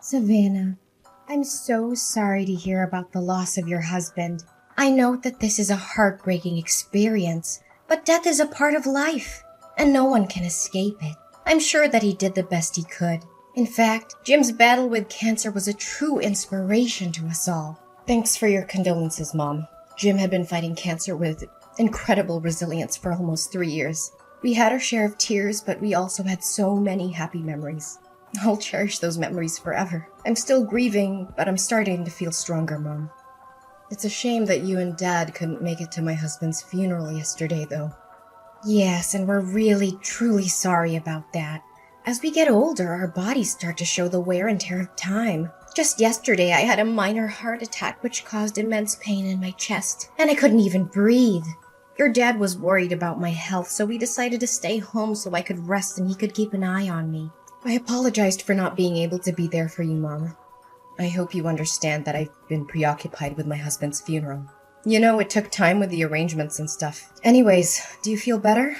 Savannah, I'm so sorry to hear about the loss of your husband. I know that this is a heartbreaking experience, but death is a part of life, and no one can escape it. I'm sure that he did the best he could. In fact, Jim's battle with cancer was a true inspiration to us all. Thanks for your condolences, Mom. Jim had been fighting cancer with incredible resilience for almost 3 years. We had our share of tears, but we also had so many happy memories. I'll cherish those memories forever. I'm still grieving, but I'm starting to feel stronger, Mom. It's a shame that you and Dad couldn't make it to my husband's funeral yesterday, though. Yes, and we're really, truly sorry about that. As we get older, our bodies start to show the wear and tear of time. Just yesterday, I had a minor heart attack which caused immense pain in my chest, and I couldn't even breathe. Your dad was worried about my health, so we decided to stay home so I could rest and he could keep an eye on me. I apologized for not being able to be there for you, Mom. I hope you understand that I've been preoccupied with my husband's funeral. You know, it took time with the arrangements and stuff. Anyways, do you feel better?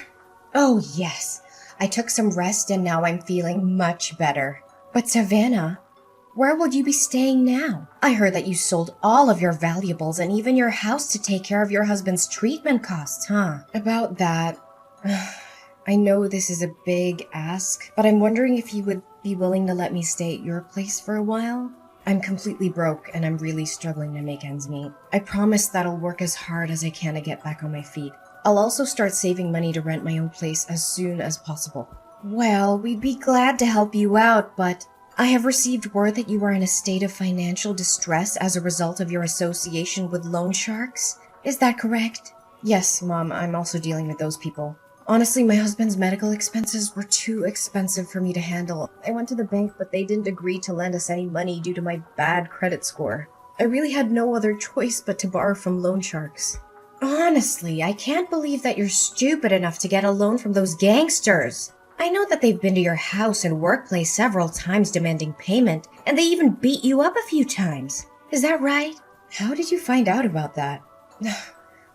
Oh, yes. I took some rest and now I'm feeling much better. But Savannah, where will you be staying now? I heard that you sold all of your valuables and even your house to take care of your husband's treatment costs, huh? About that, I know this is a big ask, but I'm wondering if you would be willing to let me stay at your place for a while? I'm completely broke and I'm really struggling to make ends meet. I promise that I'll work as hard as I can to get back on my feet. I'll also start saving money to rent my own place as soon as possible. Well, we'd be glad to help you out, but I have received word that you are in a state of financial distress as a result of your association with loan sharks. Is that correct? Yes, Mom, I'm also dealing with those people. Honestly, my husband's medical expenses were too expensive for me to handle. I went to the bank, but they didn't agree to lend us any money due to my bad credit score. I really had no other choice but to borrow from loan sharks. Honestly, I can't believe that you're stupid enough to get a loan from those gangsters. I know that they've been to your house and workplace several times demanding payment, and they even beat you up a few times. Is that right? How did you find out about that?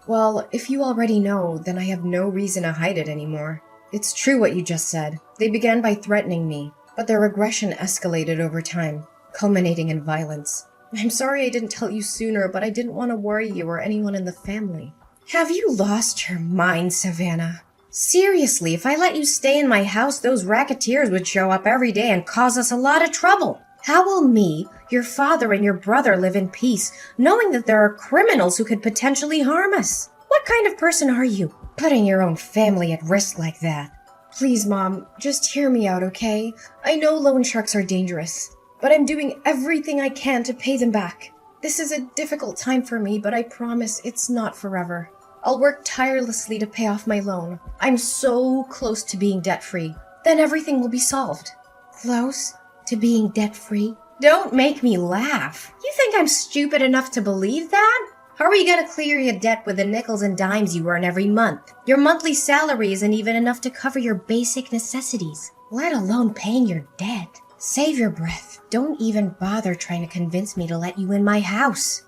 Well, if you already know, then I have no reason to hide it anymore. It's true what you just said. They began by threatening me, but their aggression escalated over time, culminating in violence. I'm sorry I didn't tell you sooner, but I didn't want to worry you or anyone in the family. Have you lost your mind, Savannah? Seriously, if I let you stay in my house, those racketeers would show up every day and cause us a lot of trouble. How will me, your father, and your brother live in peace, knowing that there are criminals who could potentially harm us? What kind of person are you, putting your own family at risk like that? Please, Mom, just hear me out, okay? I know loan sharks are dangerous, but I'm doing everything I can to pay them back. This is a difficult time for me, but I promise it's not forever. I'll work tirelessly to pay off my loan. I'm so close to being debt-free. Then everything will be solved. Close to being debt-free? Don't make me laugh. You think I'm stupid enough to believe that? How are you going to clear your debt with the nickels and dimes you earn every month? Your monthly salary isn't even enough to cover your basic necessities, let alone paying your debt. Save your breath. Don't even bother trying to convince me to let you in my house.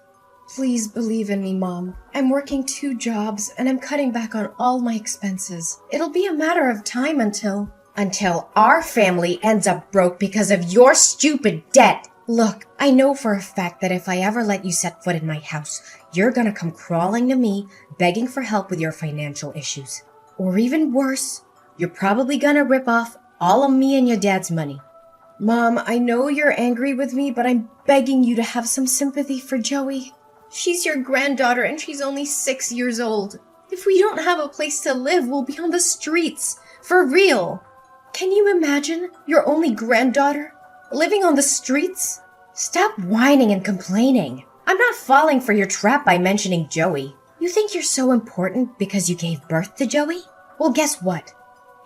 Please believe in me, Mom. I'm working 2 jobs and I'm cutting back on all my expenses. It'll be a matter of time until our family ends up broke because of your stupid debt. Look, I know for a fact that if I ever let you set foot in my house, you're gonna come crawling to me, begging for help with your financial issues. Or even worse, you're probably gonna rip off all of me and your dad's money. Mom, I know you're angry with me, but I'm begging you to have some sympathy for Joey. She's your granddaughter and she's only 6 years old. If we don't have a place to live, we'll be on the streets. For real. Can you imagine your only granddaughter living on the streets? Stop whining and complaining. I'm not falling for your trap by mentioning Joey. You think you're so important because you gave birth to Joey? Well, guess what?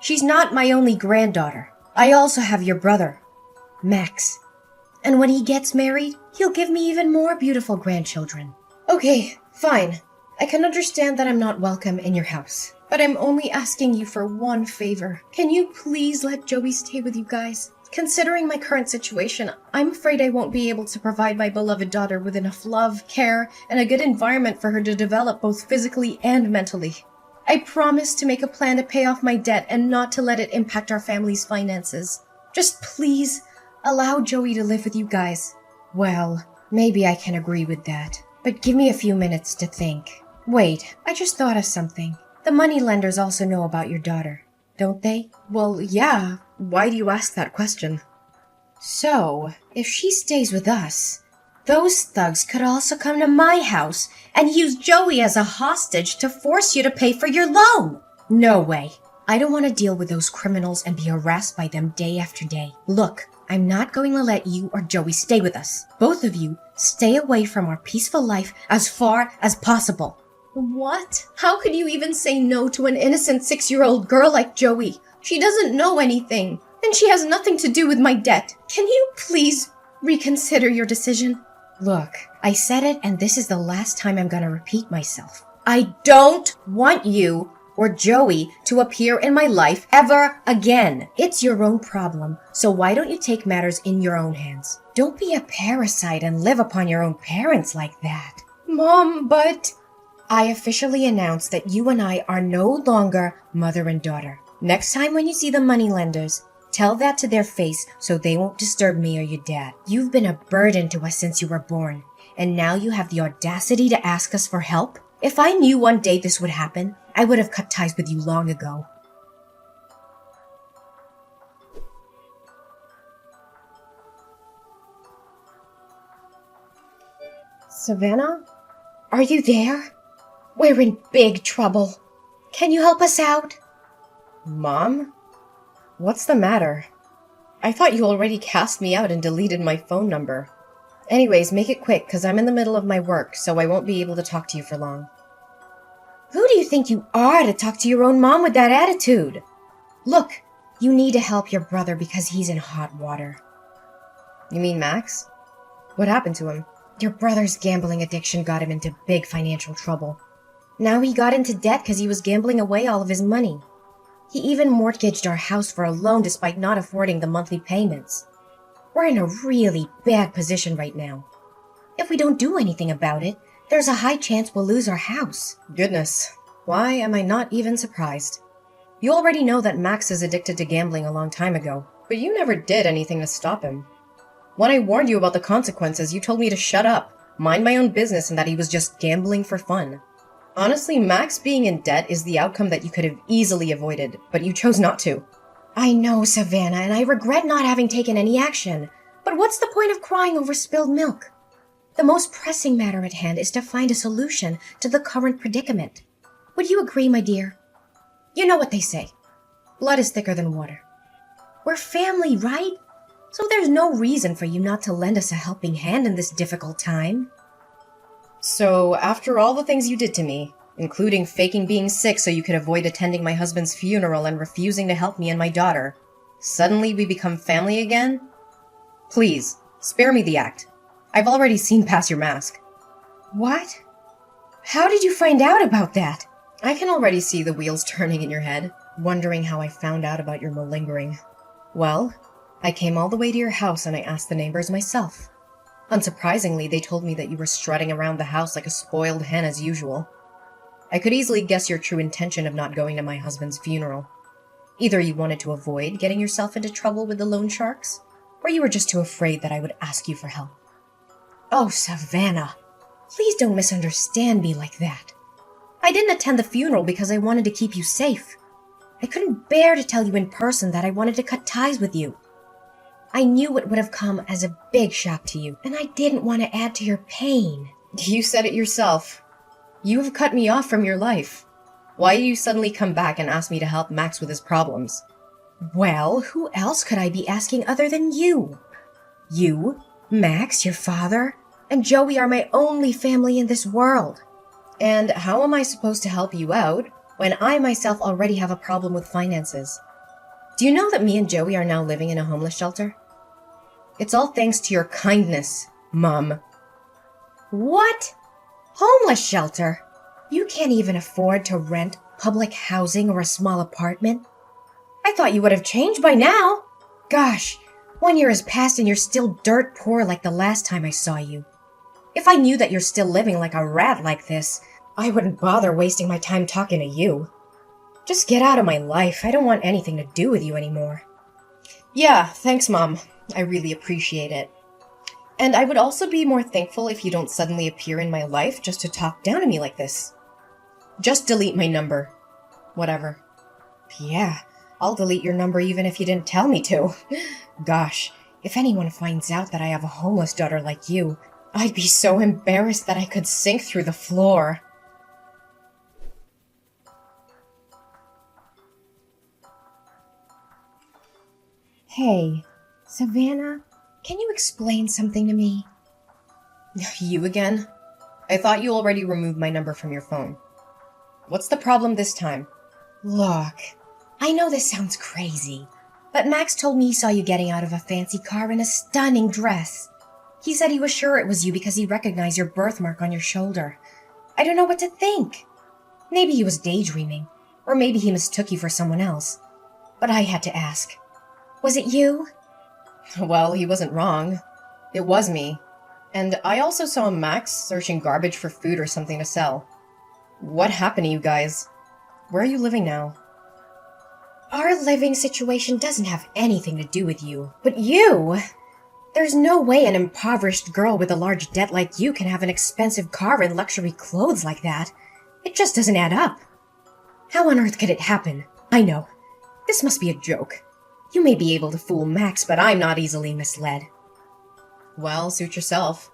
She's not my only granddaughter. I also have your brother, Max. And when he gets married, he'll give me even more beautiful grandchildren. Okay, fine. I can understand that I'm not welcome in your house. But I'm only asking you for one favor. Can you please let Joey stay with you guys? Considering my current situation, I'm afraid I won't be able to provide my beloved daughter with enough love, care, and a good environment for her to develop both physically and mentally. I promise to make a plan to pay off my debt and not to let it impact our family's finances. Just please, Allow Joey to live with you guys. Well, maybe I can agree with that. But give me a few minutes to think. Wait, I just thought of something. The moneylenders also know about your daughter, don't they? Well, yeah. Why do you ask that question? So, if she stays with us, those thugs could also come to my house and use Joey as a hostage to force you to pay for your loan. No way. I don't want to deal with those criminals and be harassed by them day after day. Look, I'm not going to let you or Joey stay with us. Both of you stay away from our peaceful life as far as possible. What? How could you even say no to an innocent 6-year-old girl like Joey? She doesn't know anything, and she has nothing to do with my debt. Can you please reconsider your decision? Look, I said it, and this is the last time I'm gonna repeat myself. I don't want you or Joey to appear in my life ever again. It's your own problem, so why don't you take matters in your own hands? Don't be a parasite and live upon your own parents like that. Mom, but... I officially announce that you and I are no longer mother and daughter. Next time when you see the moneylenders, tell that to their face so they won't disturb me or your dad. You've been a burden to us since you were born, and now you have the audacity to ask us for help? If I knew one day this would happen, I would have cut ties with you long ago. Savannah? Are you there? We're in big trouble. Can you help us out? Mom? What's the matter? I thought you already cast me out and deleted my phone number. Anyways, make it quick, because I'm in the middle of my work, so I won't be able to talk to you for long. Who do you think you are to talk to your own mom with that attitude? Look, you need to help your brother because he's in hot water. You mean Max? What happened to him? Your brother's gambling addiction got him into big financial trouble. Now he got into debt because he was gambling away all of his money. He even mortgaged our house for a loan despite not affording the monthly payments. We're in a really bad position right now. If we don't do anything about it, there's a high chance we'll lose our house. Goodness, why am I not even surprised? You already know that Max is addicted to gambling a long time ago, but you never did anything to stop him. When I warned you about the consequences, you told me to shut up, mind my own business, and that he was just gambling for fun. Honestly, Max being in debt is the outcome that you could have easily avoided, but you chose not to. I know, Savannah, and I regret not having taken any action. But what's the point of crying over spilled milk? The most pressing matter at hand is to find a solution to the current predicament. Would you agree, my dear? You know what they say. Blood is thicker than water. We're family, right? So there's no reason for you not to lend us a helping hand in this difficult time. So, after all the things you did to me, including faking being sick so you could avoid attending my husband's funeral and refusing to help me and my daughter, suddenly we become family again? Please, spare me the act. I've already seen past your mask. What? How did you find out about that? I can already see the wheels turning in your head, wondering how I found out about your malingering. Well, I came all the way to your house and I asked the neighbors myself. Unsurprisingly, they told me that you were strutting around the house like a spoiled hen as usual. I could easily guess your true intention of not going to my husband's funeral. Either you wanted to avoid getting yourself into trouble with the loan sharks, or you were just too afraid that I would ask you for help. Oh, Savannah, please don't misunderstand me like that. I didn't attend the funeral because I wanted to keep you safe. I couldn't bear to tell you in person that I wanted to cut ties with you. I knew it would have come as a big shock to you, and I didn't want to add to your pain. You said it yourself. You have cut me off from your life. Why do you suddenly come back and ask me to help Max with his problems? Well, who else could I be asking other than you? You, Max, your father, and Joey are my only family in this world. And how am I supposed to help you out when I myself already have a problem with finances? Do you know that me and Joey are now living in a homeless shelter? It's all thanks to your kindness, Mom. What? Homeless shelter? You can't even afford to rent public housing or a small apartment? I thought you would have changed by now. Gosh, 1 year has passed and you're still dirt poor like the last time I saw you. If I knew that you're still living like a rat like this, I wouldn't bother wasting my time talking to you. Just get out of my life. I don't want anything to do with you anymore. Yeah, thanks, Mom. I really appreciate it. And I would also be more thankful if you don't suddenly appear in my life just to talk down to me like this. Just delete my number. Whatever. Yeah, I'll delete your number even if you didn't tell me to. Gosh, if anyone finds out that I have a homeless daughter like you, I'd be so embarrassed that I could sink through the floor. Hey, Savannah, can you explain something to me? You again? I thought you already removed my number from your phone. What's the problem this time? Look, I know this sounds crazy, but Max told me he saw you getting out of a fancy car in a stunning dress. He said he was sure it was you because he recognized your birthmark on your shoulder. I don't know what to think. Maybe he was daydreaming, or maybe he mistook you for someone else. But I had to ask. Was it you? Well, he wasn't wrong. It was me. And I also saw Max searching garbage for food or something to sell. What happened to you guys? Where are you living now? Our living situation doesn't have anything to do with you. But you! There's no way an impoverished girl with a large debt like you can have an expensive car and luxury clothes like that. It just doesn't add up. How on earth could it happen? I know. This must be a joke. You may be able to fool Max, but I'm not easily misled. Well, suit yourself.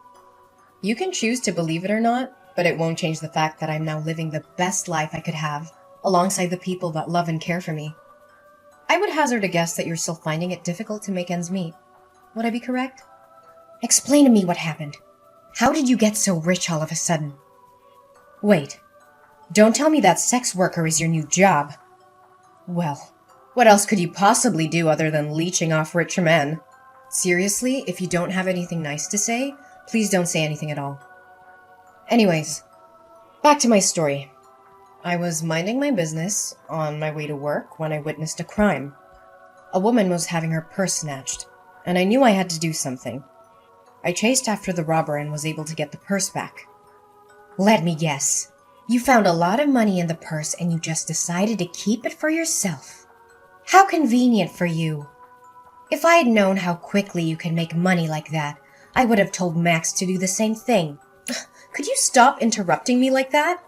You can choose to believe it or not, but it won't change the fact that I'm now living the best life I could have, alongside the people that love and care for me. I would hazard a guess that you're still finding it difficult to make ends meet. Would I be correct? Explain to me what happened. How did you get so rich all of a sudden? Wait, don't tell me that sex worker is your new job. Well, what else could you possibly do other than leeching off rich men? Seriously, if you don't have anything nice to say, please don't say anything at all. Anyways, back to my story. I was minding my business on my way to work when I witnessed a crime. A woman was having her purse snatched, and I knew I had to do something. I chased after the robber and was able to get the purse back. Let me guess. You found a lot of money in the purse and you just decided to keep it for yourself. How convenient for you. If I had known how quickly you can make money like that, I would have told Max to do the same thing. Could you stop interrupting me like that?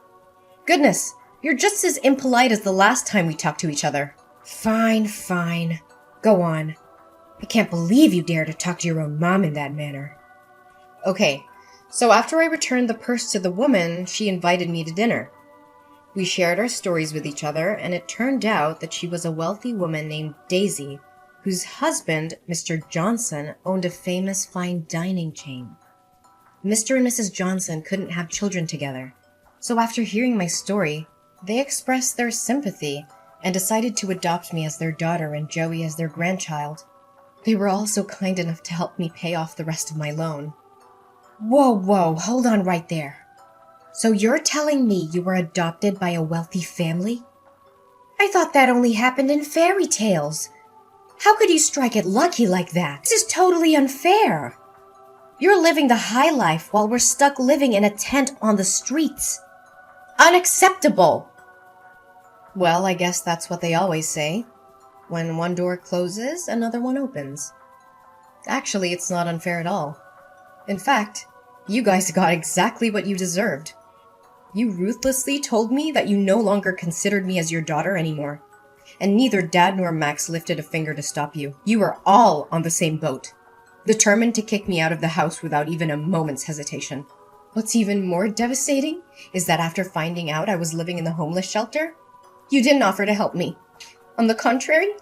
Goodness, you're just as impolite as the last time we talked to each other. Fine. Go on. I can't believe you dare to talk to your own mom in that manner. Okay, so after I returned the purse to the woman, she invited me to dinner. We shared our stories with each other, and it turned out that she was a wealthy woman named Daisy, whose husband, Mr. Johnson, owned a famous fine dining chain. Mr. and Mrs. Johnson couldn't have children together, so after hearing my story, they expressed their sympathy and decided to adopt me as their daughter and Joey as their grandchild. They were also kind enough to help me pay off the rest of my loan. Whoa, hold on right there. So you're telling me you were adopted by a wealthy family? I thought that only happened in fairy tales. How could you strike it lucky like that? This is totally unfair. You're living the high life while we're stuck living in a tent on the streets. Unacceptable! Well, I guess that's what they always say. When one door closes, another one opens. Actually, it's not unfair at all. In fact, you guys got exactly what you deserved. You ruthlessly told me that you no longer considered me as your daughter anymore. And neither Dad nor Max lifted a finger to stop you. You were all on the same boat, determined to kick me out of the house without even a moment's hesitation. What's even more devastating is that after finding out I was living in the homeless shelter, you didn't offer to help me. On the contrary,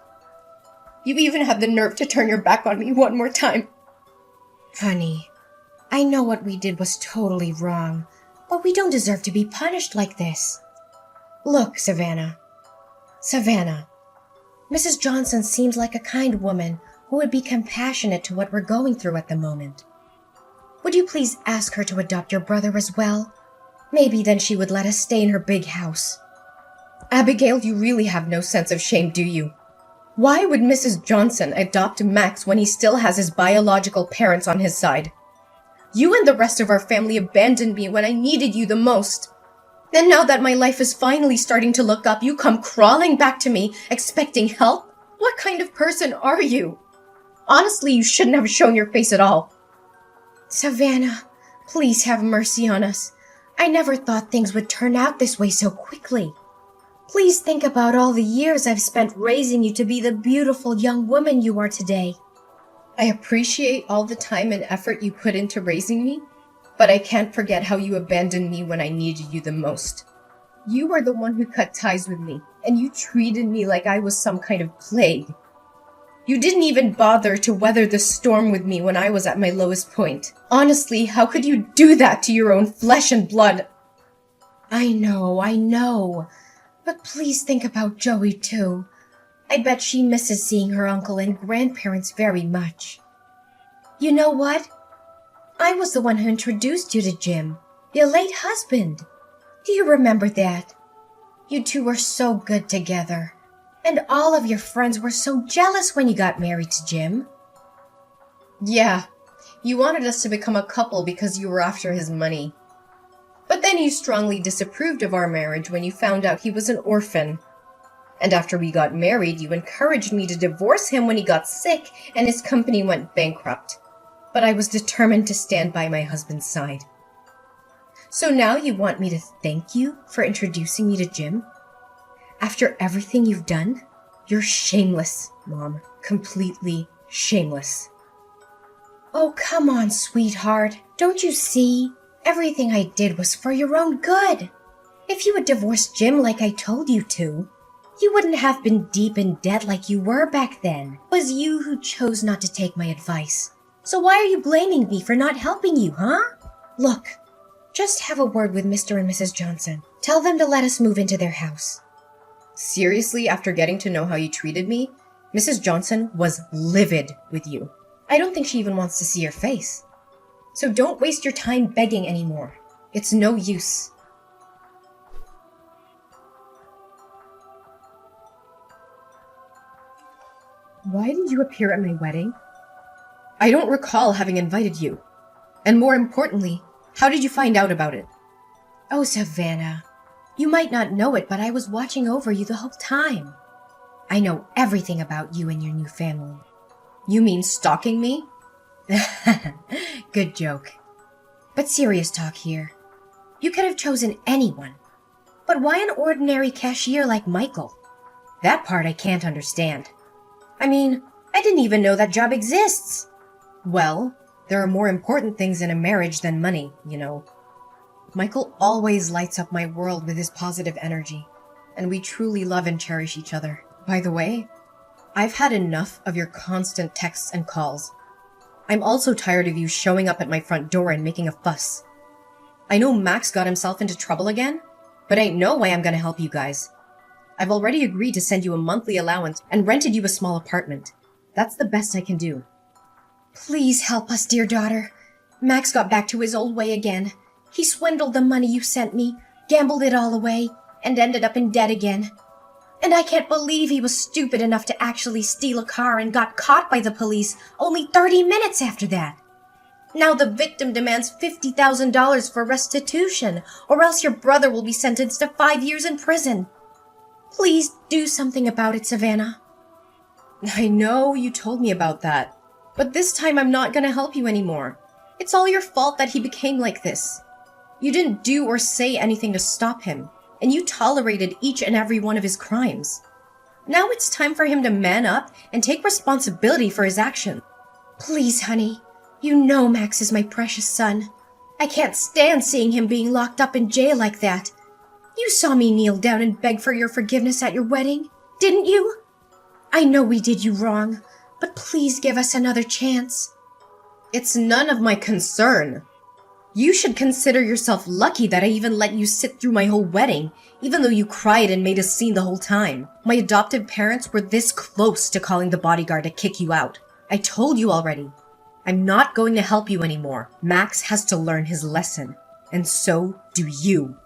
you even had the nerve to turn your back on me one more time. Honey, I know what we did was totally wrong, but we don't deserve to be punished like this. Look, Savannah, Mrs. Johnson seems like a kind woman who would be compassionate to what we're going through at the moment. Would you please ask her to adopt your brother as well? Maybe then she would let us stay in her big house. Abigail, you really have no sense of shame, do you? Why would Mrs. Johnson adopt Max when he still has his biological parents on his side? You and the rest of our family abandoned me when I needed you the most. And now that my life is finally starting to look up, you come crawling back to me, expecting help? What kind of person are you? Honestly, you shouldn't have shown your face at all. Savannah, please have mercy on us. I never thought things would turn out this way so quickly. Please think about all the years I've spent raising you to be the beautiful young woman you are today. I appreciate all the time and effort you put into raising me, but I can't forget how you abandoned me when I needed you the most. You were the one who cut ties with me, and you treated me like I was some kind of plague. You didn't even bother to weather the storm with me when I was at my lowest point. Honestly, how could you do that to your own flesh and blood? I know. But please think about Joey too. I bet she misses seeing her uncle and grandparents very much. You know what? I was the one who introduced you to Jim, your late husband. Do you remember that? You two were so good together. And all of your friends were so jealous when you got married to Jim. Yeah, you wanted us to become a couple because you were after his money. But then you strongly disapproved of our marriage when you found out he was an orphan. And after we got married, you encouraged me to divorce him when he got sick and his company went bankrupt. But I was determined to stand by my husband's side. So now you want me to thank you for introducing me to Jim? After everything you've done? You're shameless, Mom. Completely shameless. Oh, come on, sweetheart. Don't you see? Everything I did was for your own good. If you had divorced Jim like I told you to, you wouldn't have been deep in debt like you were back then. It was you who chose not to take my advice. So why are you blaming me for not helping you, huh? Look, just have a word with Mr. and Mrs. Johnson. Tell them to let us move into their house. Seriously, after getting to know how you treated me, Mrs. Johnson was livid with you. I don't think she even wants to see your face. So don't waste your time begging anymore. It's no use. Why did you appear at my wedding? I don't recall having invited you. And more importantly, how did you find out about it? Oh, Savannah. You might not know it, but I was watching over you the whole time. I know everything about you and your new family. You mean stalking me? Good joke. But serious talk here. You could have chosen anyone. But why an ordinary cashier like Michael? That part I can't understand. I mean, I didn't even know that job exists. Well, there are more important things in a marriage than money, you know. Michael always lights up my world with his positive energy, and we truly love and cherish each other. By the way, I've had enough of your constant texts and calls. I'm also tired of you showing up at my front door and making a fuss. I know Max got himself into trouble again, but ain't no way I'm gonna help you guys. I've already agreed to send you a monthly allowance and rented you a small apartment. That's the best I can do. Please help us, dear daughter. Max got back to his old way again. He swindled the money you sent me, gambled it all away, and ended up in debt again. And I can't believe he was stupid enough to actually steal a car and got caught by the police only 30 minutes after that. Now the victim demands $50,000 for restitution, or else your brother will be sentenced to 5 years in prison. Please do something about it, Savannah. I know you told me about that, but this time I'm not gonna help you anymore. It's all your fault that he became like this. You didn't do or say anything to stop him, and you tolerated each and every one of his crimes. Now it's time for him to man up and take responsibility for his actions. Please, honey. You know Max is my precious son. I can't stand seeing him being locked up in jail like that. You saw me kneel down and beg for your forgiveness at your wedding, didn't you? I know we did you wrong, but please give us another chance. It's none of my concern. You should consider yourself lucky that I even let you sit through my whole wedding, even though you cried and made a scene the whole time. My adoptive parents were this close to calling the bodyguard to kick you out. I told you already. I'm not going to help you anymore. Max has to learn his lesson, and so do you.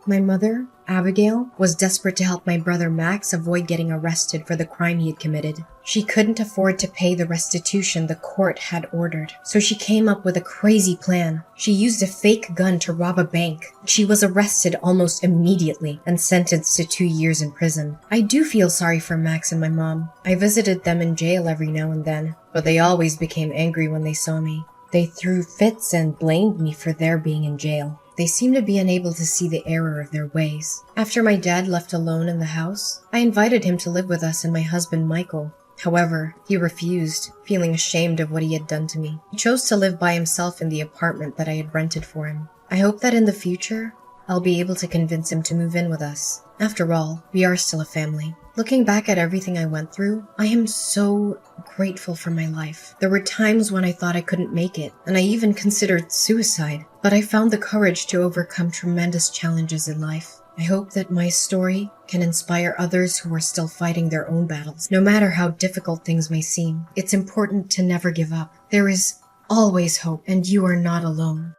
My mother Abigail was desperate to help my brother Max avoid getting arrested for the crime he had committed. She couldn't afford to pay the restitution the court had ordered, so she came up with a crazy plan. She used a fake gun to rob a bank. She was arrested almost immediately and sentenced to 2 years in prison. I do feel sorry for Max and my mom. I visited them in jail every now and then, but they always became angry when they saw me. They threw fits and blamed me for their being in jail. They seemed to be unable to see the error of their ways. After my dad left alone in the house, I invited him to live with us and my husband Michael. However, he refused, feeling ashamed of what he had done to me. He chose to live by himself in the apartment that I had rented for him. I hope that in the future, I'll be able to convince him to move in with us. After all, we are still a family. Looking back at everything I went through, I am so grateful for my life. There were times when I thought I couldn't make it, and I even considered suicide, but I found the courage to overcome tremendous challenges in life. I hope that my story can inspire others who are still fighting their own battles. No matter how difficult things may seem, it's important to never give up. There is always hope, and you are not alone.